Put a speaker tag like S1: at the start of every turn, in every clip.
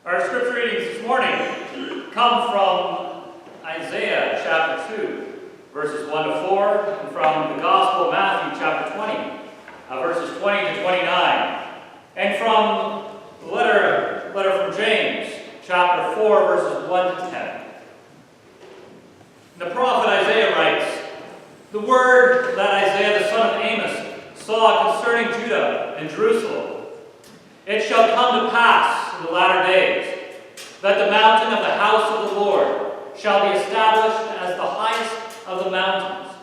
S1: Our scripture readings this morning come from Isaiah chapter 2, verses 1 to 4, and from the Gospel of Matthew chapter 20, verses 20 to 29, and from the letter from James chapter 4, verses 1 to 10. The prophet Isaiah writes, "The word that Isaiah the son of Amos saw concerning Judah and Jerusalem. It shall come to pass in the latter days that the mountain of the house of the Lord shall be established as the highest of the mountains,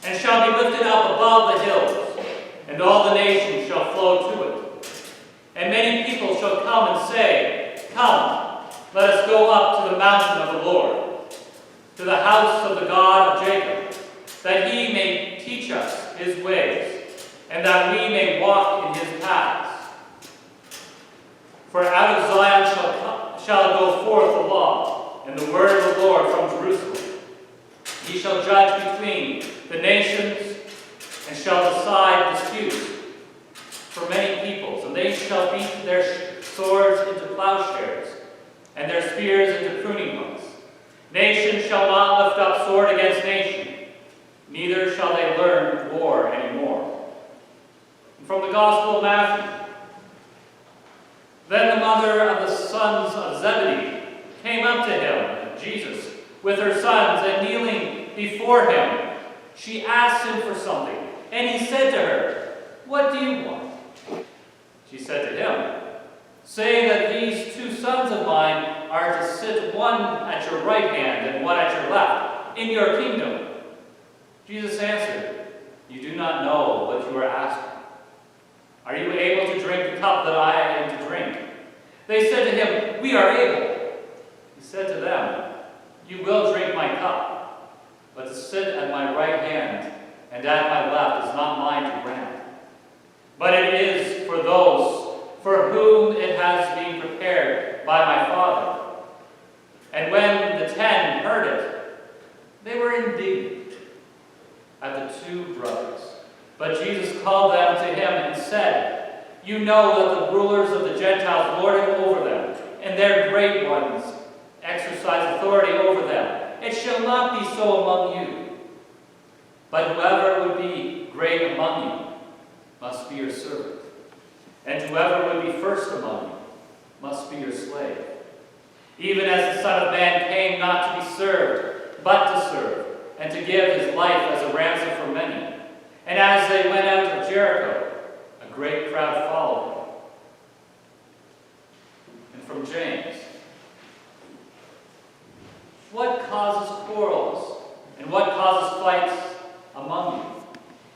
S1: and shall be lifted up above the hills, and all the nations shall flow to it. And many people shall come and say, 'Come, let us go up to the mountain of the Lord, to the house of the God of Jacob, that he may teach us his ways, and that we may walk in his paths. For out of Zion shall go forth the law, and the word of the Lord from Jerusalem. He shall judge between the nations, and shall decide disputes for many peoples, and they shall beat their swords into plowshares, and their spears into pruning hooks. Nation shall not lift up sword against nation, neither shall they learn war anymore." And from the Gospel of Matthew, "Then the mother of the sons of Zebedee came up to him," Jesus, "with her sons, and kneeling before him, she asked him for something. And he said to her, 'What do you want?' She said to him, 'Say that these two sons of mine are to sit one at your right hand and one at your left in your kingdom.' Jesus answered, 'You do not know what you are asking. Are you able to drink the cup that I am to drink?' They said to him, 'We are able.' He said to them, 'You will drink my cup, but to sit at my right hand and at my left is not mine to grant, but it is for those for whom it has been prepared by my Father.' And when the 10 heard it, they were indignant at the two brothers. But Jesus called them to him and said, 'You know that the rulers of the Gentiles lord it over them, and their great ones exercise authority over them. It shall not be so among you. But whoever would be great among you must be your servant, and whoever would be first among you must be your slave. Even as the Son of Man came not to be served, but to serve, and to give his life as a ransom for many.' And as they went out of Jericho, a great crowd followed him." And from James, "What causes quarrels, and what causes fights among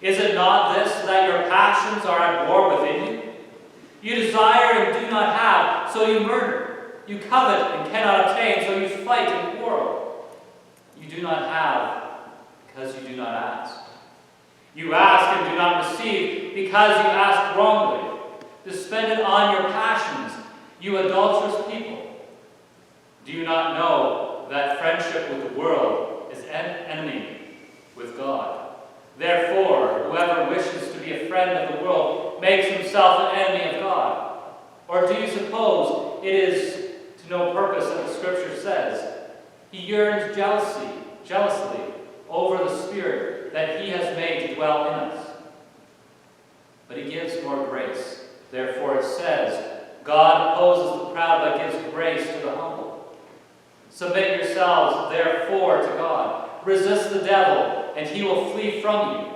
S1: you? Is it not this, that your passions are at war within you? You desire and do not have, so you murder. You covet and cannot obtain, so you fight and quarrel. You do not have, because you do not ask. You ask and do not receive, because you ask wrongly, to spend it on your passions, you adulterous people. Do you not know that friendship with the world is an enemy with God? Therefore, whoever wishes to be a friend of the world makes himself an enemy of God. Or do you suppose it is to no purpose that the Scripture says, 'He yearns jealously over the Spirit that he has made to dwell in us'? But he gives more grace. Therefore it says, 'God opposes the proud, but gives grace to the humble.' Submit yourselves, therefore, to God. Resist the devil, and he will flee from you.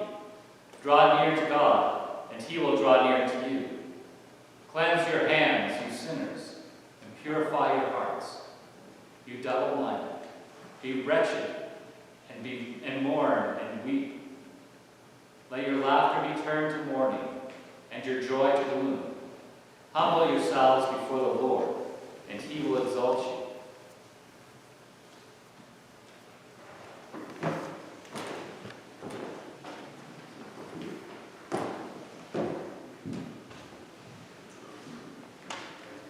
S1: Draw near to God, and he will draw near to you. Cleanse your hands, you sinners, and purify your hearts, you double-minded. Be wretched, and mourn and weep. Let your laughter be turned to mourning, and your joy to gloom. Humble yourselves before the Lord, and he will exalt you."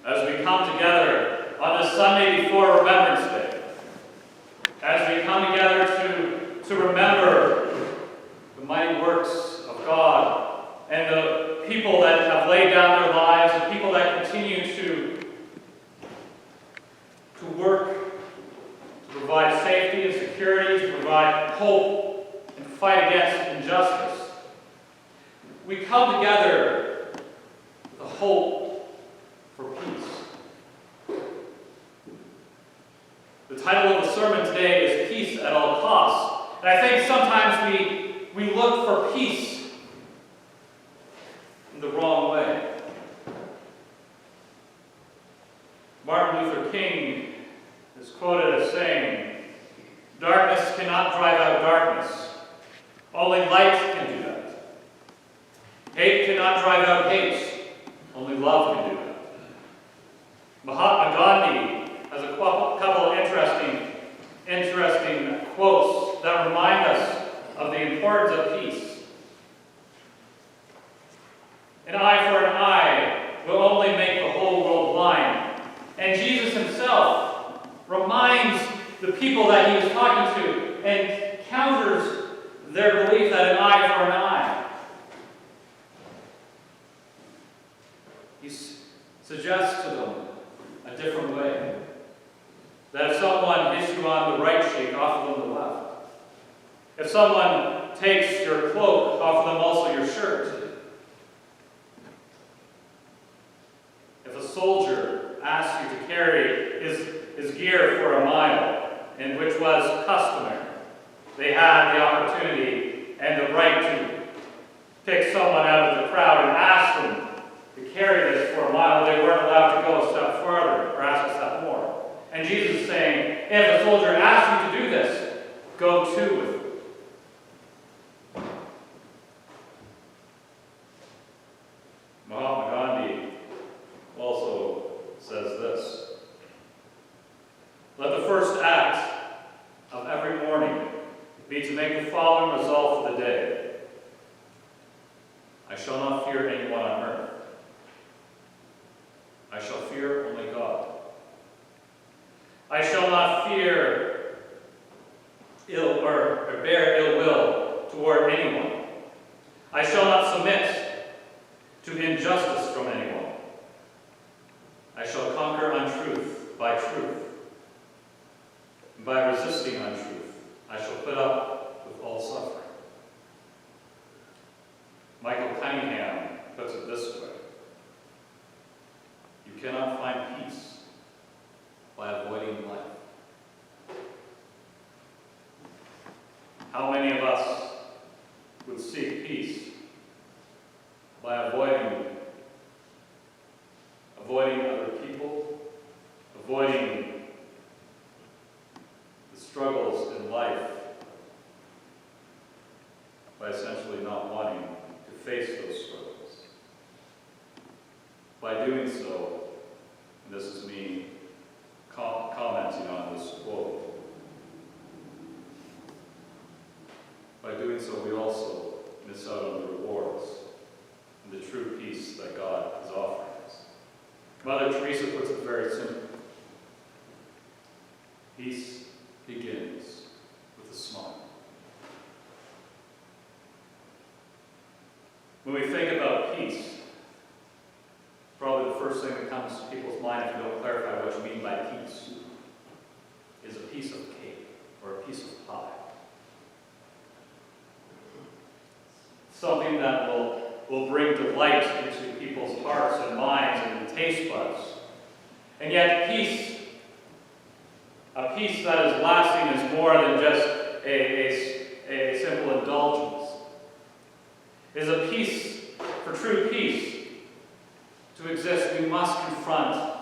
S1: As we come together on this Sunday before Remembrance Day, as we come together to remember the mighty works of God and the people that have laid down their lives, the people that continue to fight against injustice. We come together with a hope for peace. The title of the sermon today is Peace at All Costs. And I think sometimes we look for peace in the wrong way. Martin Luther King is quoted as saying, "Darkness cannot drive out darkness. Only light can do that. Hate cannot drive out hate. Only love can do that." Mahatma Gandhi has a couple of interesting quotes that remind us of the importance of peace. "An eye for an eye will only make the whole world blind." And Jesus himself reminds the people that he was talking to and counters their belief that an eye for an eye. He suggests to them a different way. That if someone hits you on the right cheek, offer them the left. If someone takes your cloak, offer them also your shirt. If a soldier asks you to carry his gear for a mile, and which was customary, they had the opportunity and the right to pick someone out of the crowd and ask them to carry this for a mile. They weren't allowed to go a step further or ask a step more. And Jesus is saying, if a soldier asks you to do this, go to with it. Mahatma Gandhi also says this: "Let the first act of every morning be to make the following resolve for the day. I shall not fear anyone on earth. I shall fear only God. I shall not fear ill or bear ill will toward anyone. I shall not submit to injustice from anyone. I shall conquer untruth by truth. By resisting untruth, I shall put up with all suffering." Michael Cunningham puts it this way: "You cannot find peace by avoiding life." How many of us would seek peace by avoiding other people, avoiding the struggles in life, by essentially not wanting to face those struggles? By doing so, and this is me commenting on this quote, by doing so we also miss out on the rewards and the true peace that God is offering us. Mother Teresa puts it very simply: peace begins with a smile. When we think about peace, probably the first thing that comes to people's mind, if you don't clarify what you mean by peace, is a piece of cake or a piece of pie. Something that will bring delight into people's hearts and minds and taste buds. And yet peace, a peace that is lasting, is more than just a simple indulgence. It is a peace. For true peace to exist, we must confront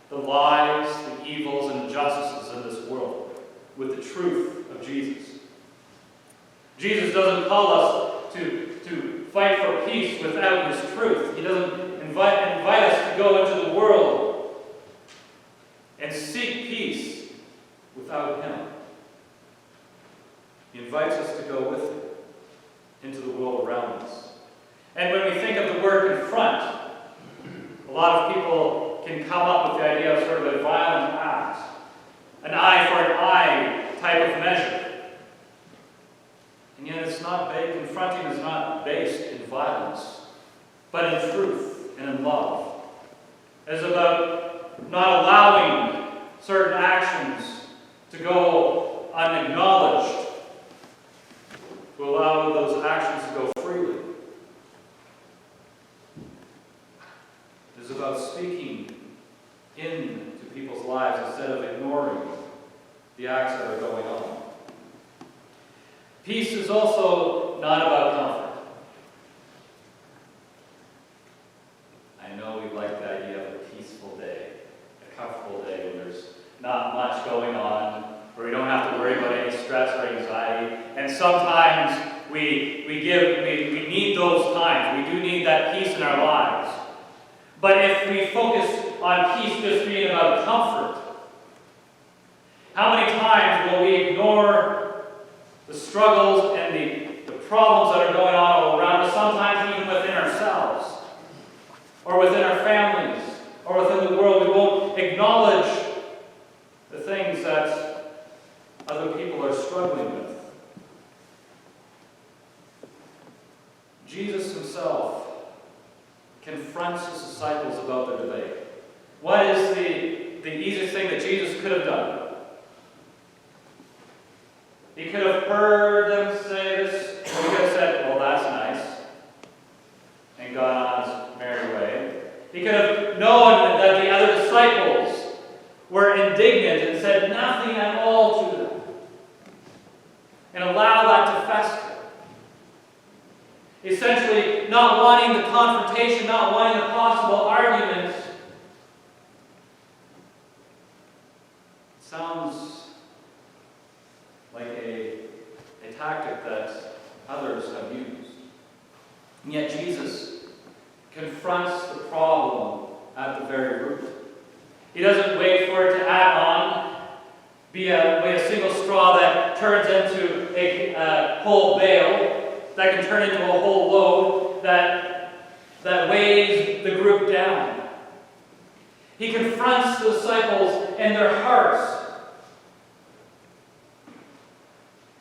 S1: the lies, the evils, and injustices in this world with the truth of Jesus. Jesus doesn't call us to fight for peace without his truth. He doesn't invite us to go into the world and seek peace without him. He invites us to go with him into the world around us. And when we think of the word confront, a lot of people can come up with the idea of sort of a violent act, an eye for an eye type of measure. And yet it's not confronting is not based in violence, but in truth and in love. It is about not allowing certain actions to go unacknowledged. to allow those actions to go freely. It is about speaking into people's lives instead of ignoring the acts that are going on. Peace is also not about comfort. I know we like the idea of a peaceful day, a comfortable day when there's not much going on, where we don't have to worry about any stress or anxiety. And sometimes we need those times. We do need that peace in our lives. But if we focus on peace just being about comfort, how many times will we ignore the struggles and the problems that are going on all around us, sometimes even within ourselves, or within our families, or within the world? We won't acknowledge the things that other people are struggling with. Jesus himself confronts his disciples about their debate. What is the easiest thing that Jesus could have done? He could have heard them say this, or he could have said, well, that's nice, and gone on his merry way. He could have known that the other disciples were indignant and said nothing at all to them, and allow that to fester. Essentially, not wanting the confrontation, not wanting the possible arguments. Sounds like a tactic that others have used. And yet Jesus confronts the problem at the very root. He doesn't wait for it to add on, be a single straw that turns into a whole bale, that can turn into a whole load, that weighs the group down. He confronts the disciples and their hearts.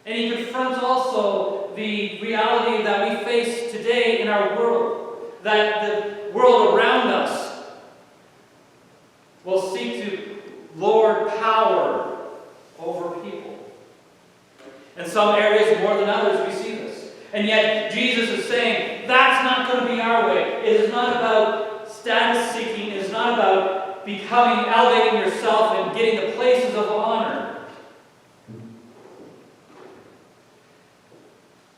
S1: And he confronts also the reality that we face today in our world, that the world around us will seek to lord power over people. In some areas more than others, we see this. And yet Jesus is saying, that's not going to be our way. It is not about status seeking. It is not about elevating yourself and getting the places of honor.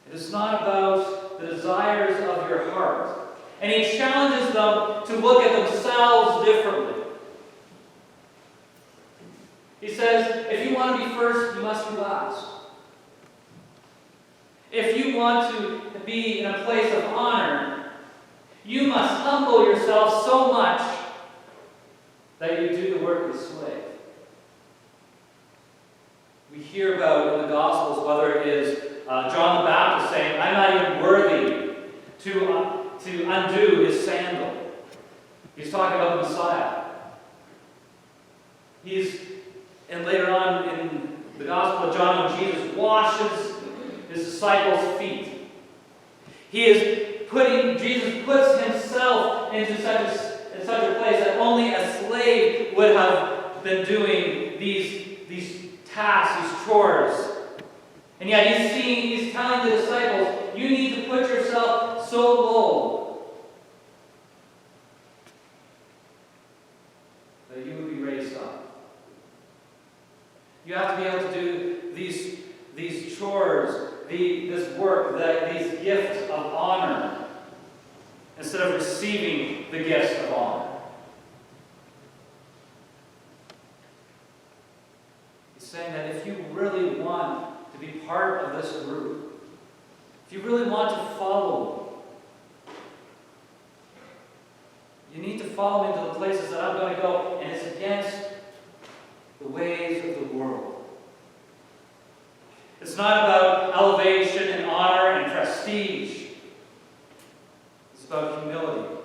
S1: It is not about the desires of your heart. And he challenges them to look at themselves differently. He says, if you want to be first, you must be last. If you want to be in a place of honor, you must humble yourself so much that you do the work of a slave. We hear about in the Gospels, whether it is John the Baptist saying, I'm not even worthy to undo his sandal. He's talking about the Messiah. And later on in the Gospel of John, when Jesus washes his disciples' feet, Jesus puts himself into such a place that only a slave would have been doing these tasks, these chores. And yet he's telling the disciples, you need to put yourself so low that you would be raised up. You have to be able to do these chores, this work, these gifts of honor, instead of receiving the gifts of honor. He's saying that if you really want to be part of this group, if you really want to follow me, you need to follow me to the places that I'm going to go, and it's against the ways of the world. It's not about elevation and honor and prestige. It's about humility.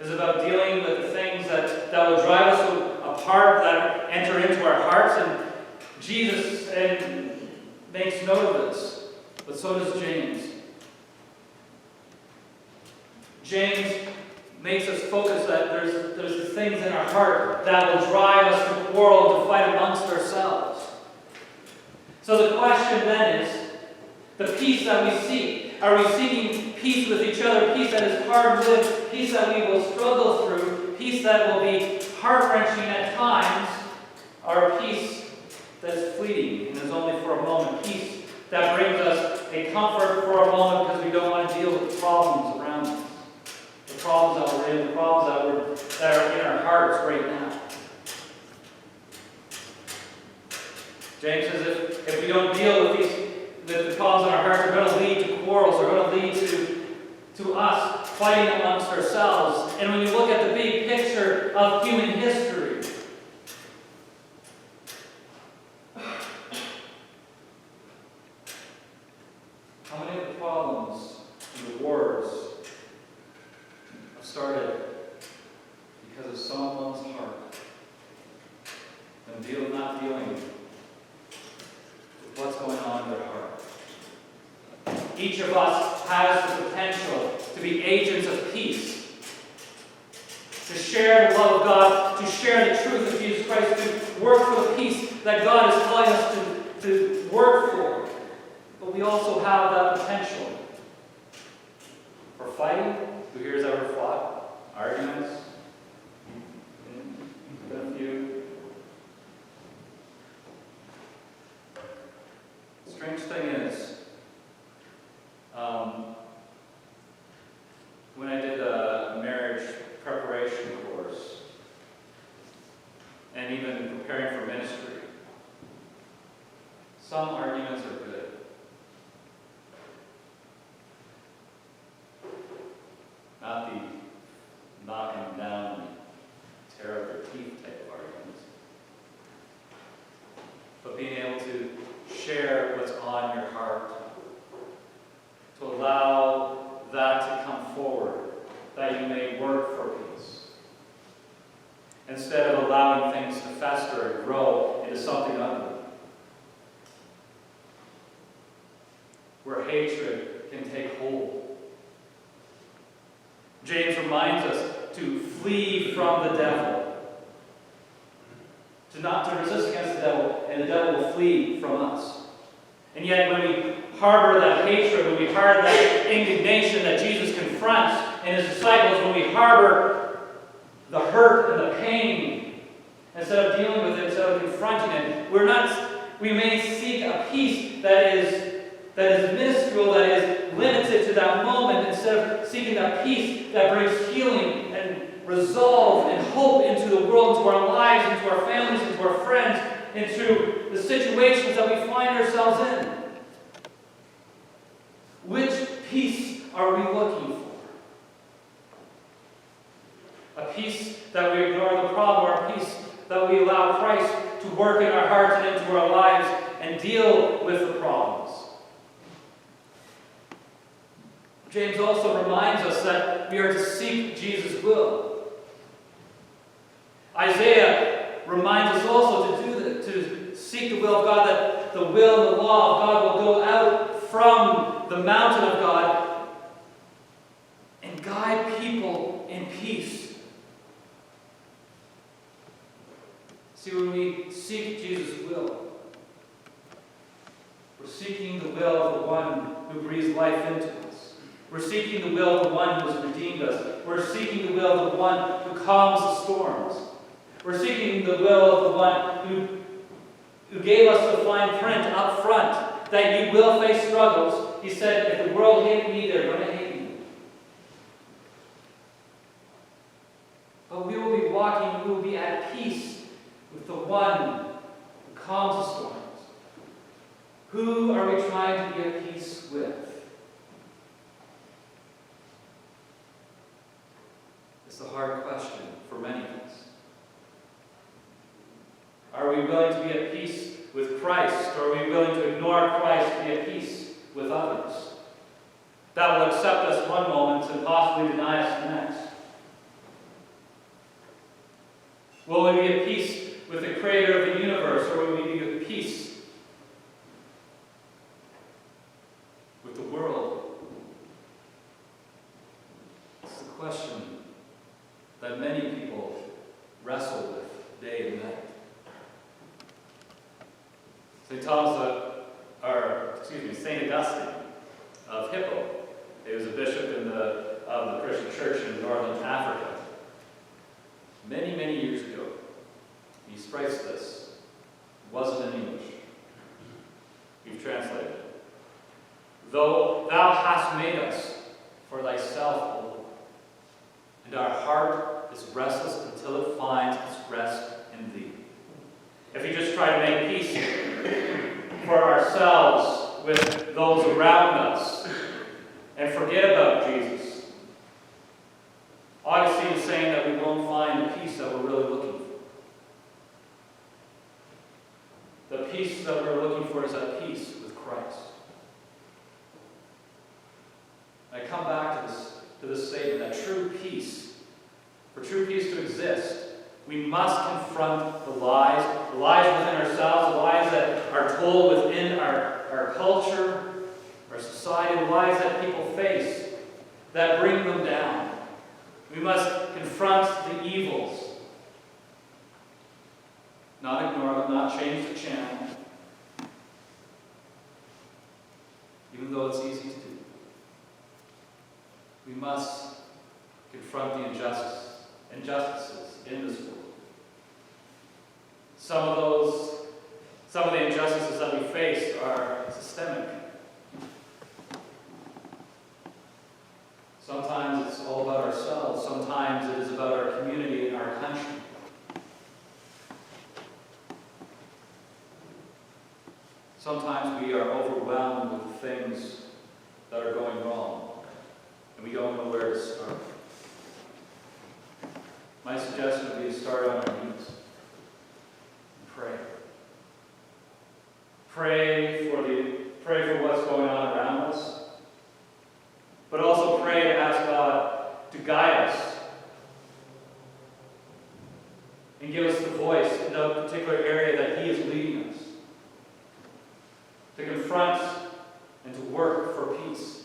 S1: It's about dealing with the things that will drive us apart, that enter into our hearts. And Jesus makes note of this, but so does James. James makes us focus that there's the things in our heart that will drive us to quarrel, to fight amongst ourselves. So the question then is, The peace that we seek. Are we seeking peace with each other? Peace that is hard-lived. Peace that we will struggle through. Peace that will be heart-wrenching at times. Or peace that is fleeting and is only for a moment. Peace that brings us a comfort for a moment because we don't want to deal with the problems around us. The problems that we're in. The problems that are in our hearts right now. James says if we don't deal with the problems in our hearts, they're going to lead to quarrels. They're going to lead to us fighting amongst ourselves. And when you look at the big picture of human history, how many of the problems and the wars have started because of someone's heart and not dealing with what's going on in their heart? Each of us has the potential to be agents of peace, to share the love of God, to share the truth of Jesus Christ, to work for the peace that God is calling us to work for. But we also have that potential for fighting. Who here has ever fought? Arguments? Been a few. The strange thing is, when I did a marriage preparation course, and even preparing for ministry, some arguments are good. Not the knocking down, tear up your teeth type of arguments, but being able to share what's on your heart, to allow that to come forward, that you may work for peace, instead of allowing things to fester and grow into something ugly, where hatred can take hold. James reminds us to flee from the devil, to resist against the devil, and the devil will flee from us. And yet when we harbor that hatred, when we harbor that indignation that Jesus confronts in his disciples, when we harbor the hurt and the pain, instead of dealing with it, instead of confronting it, we may seek a peace that is minuscule, that is limited to that moment, instead of seeking that peace that brings healing and resolve and hope into the world, into our lives, into our families, into our friends, into the situations that we find ourselves in. Which peace are we looking for? A peace that we ignore the problem, or a peace that we allow Christ to work in our hearts and into our lives and deal with the problems? James also reminds us that we are to seek Jesus' will. Isaiah reminds us also to seek the will of God, that the will and the law of God will go out from the mountain of God and guide people in peace. See, when we seek Jesus' will, we're seeking the will of the one who breathes life into us. We're seeking the will of the one who has redeemed us. We're seeking the will of the one who calms the storms. We're seeking the will of the one who gave us the fine print up front, that you will face struggles. He said, if the world hates me, they're going to hate me. But we will be walking, we will be at peace with the one who calms the storms. Who are we trying to be at peace with? It's a hard question for many of us. Are we willing to be at peace with Christ, or are we willing to ignore Christ to be at peace with others? That will accept us one moment and possibly deny us the next. Will we be at peace with the Creator of the universe, or will we be at peace with the world? It's the question that many people wrestle with day and night. St. Thomas, our St. Augustine of Hippo. He was a bishop of the Christian church in northern Africa. Many, many years ago, he writes this. It wasn't in English. We've translated it. Though thou hast made us for thyself, O Lord, and our heart is restless until it finds its rest in thee. If we just try to make peace for ourselves with those around us and forget about Jesus, Augustine is saying that we won't find the peace that we're really looking for. The peace that we're looking for is at peace with Christ. I come back to this statement that true peace, for true peace to exist, we must confront the lies within ourselves, the lies that are told within our culture, our society, the lies that people face that bring them down. We must confront the evils, not ignore them, not change the channel, even though it's easy to do. We must confront the injustices in this world. Some of the injustices that we face are systemic. Sometimes it's all about ourselves. Sometimes it is about our community and our country. Sometimes we are overwhelmed with the things that are going wrong, and we don't know where to start. My suggestion would be to start on our knees and pray. Pray for what's going on around us, but also pray to ask God to guide us and give us the voice in the particular area that He is leading us, to confront and to work for peace,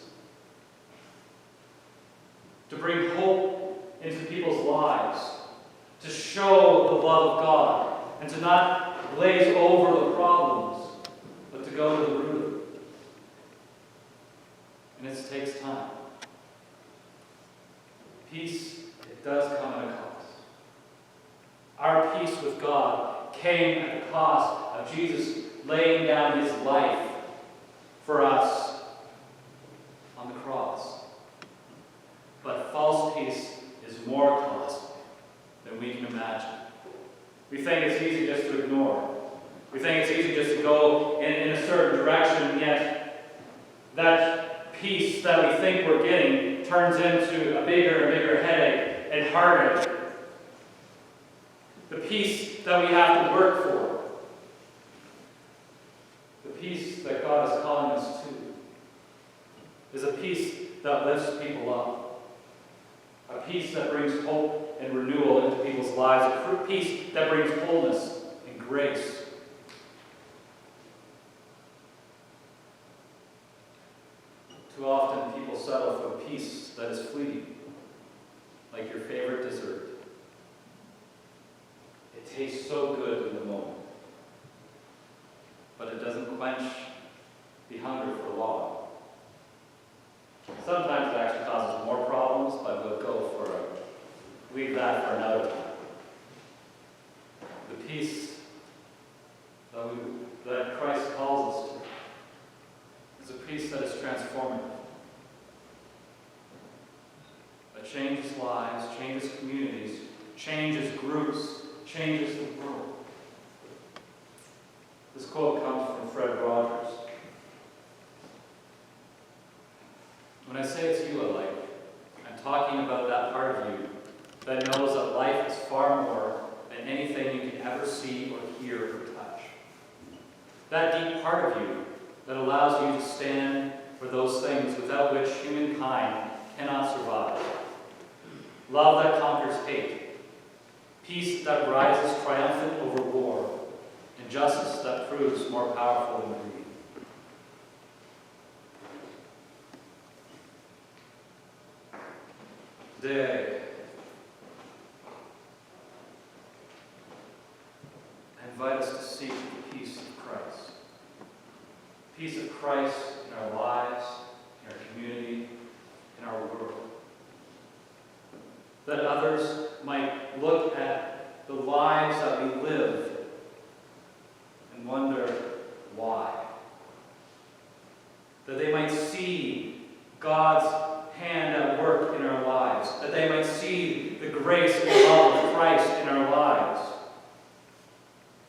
S1: to bring hope into people's lives, to show the love of God, and to not glaze over the problems, but to go to the root of it. And it takes time. Peace, it does come at a cost. Our peace with God came at the cost of Jesus laying down His life for us on the cross. But false peace is more costly than we can imagine. We think it's easy just to ignore. We think it's easy just to go in a certain direction, and yet that peace that we think we're getting turns into a bigger and bigger headache and heartache. The peace that we have to work for, the peace that God is calling us to, is a peace that lifts people up, a peace that brings hope and renewal into people's lives, a peace that brings wholeness and grace. Too often people settle for a peace that is fleeting, like your favorite dessert. It tastes so good in the moment, but it doesn't quench the hunger for long. Sometimes it actually causes more problems, but we'll leave that for another time. The peace that Christ calls us to is a peace that is transformative. That changes lives, changes communities, changes groups, changes the world. This quote comes from Fred Rogers. When I say it's you I like, I'm talking about that part of you that knows that life is far more than anything you can ever see or hear or touch. That deep part of you that allows you to stand for those things without which humankind cannot survive. Love that conquers hate. Peace that rises triumphant over war. And justice that proves more powerful than greed. Today, I invite us to seek the peace of Christ. peace of Christ in our lives, in our community, in our world. That others might look at the lives that we live and wonder why. That they might see God's hand at work in our lives. That they might see the grace and love of Christ in our lives.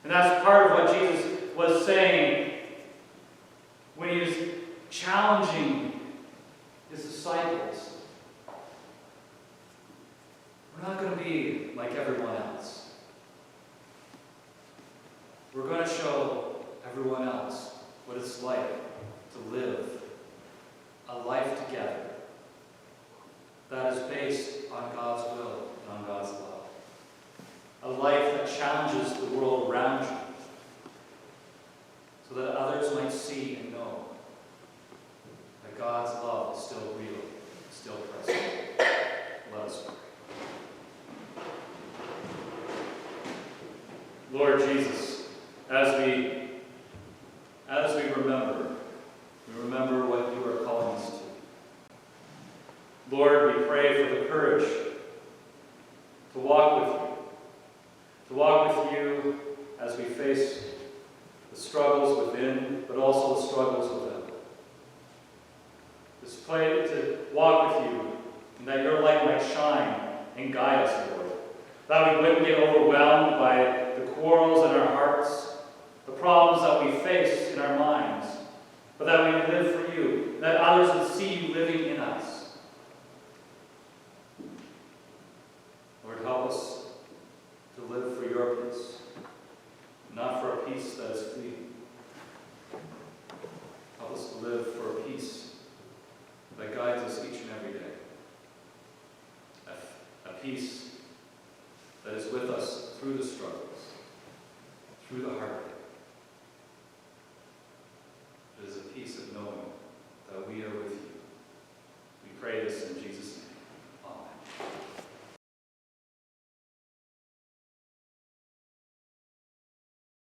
S1: And that's part of what Jesus was saying when he was challenging his disciples. We're not going to be like everyone else. We're going to show everyone else what it's like to live a life together that is based on God's will and on God's love. A life that challenges the world around you so that others might see and know that God's love is still real, still present. Let us pray. Lord Jesus, as we remember what you are calling us to. Lord, we pray for the courage to walk with you as we face the struggles within, but also the struggles without. Just pray to walk with you, and that your light might shine and guide us, Lord. That we wouldn't get overwhelmed by the quarrels in our hearts, the problems that we face in our minds, but that we would live for you, that others would see you living in us. Lord, help us to live for your peace, not for a peace that is fleeting. Help us to live for a peace that guides us each and every day. A peace that is with us through the struggles, through the heartache,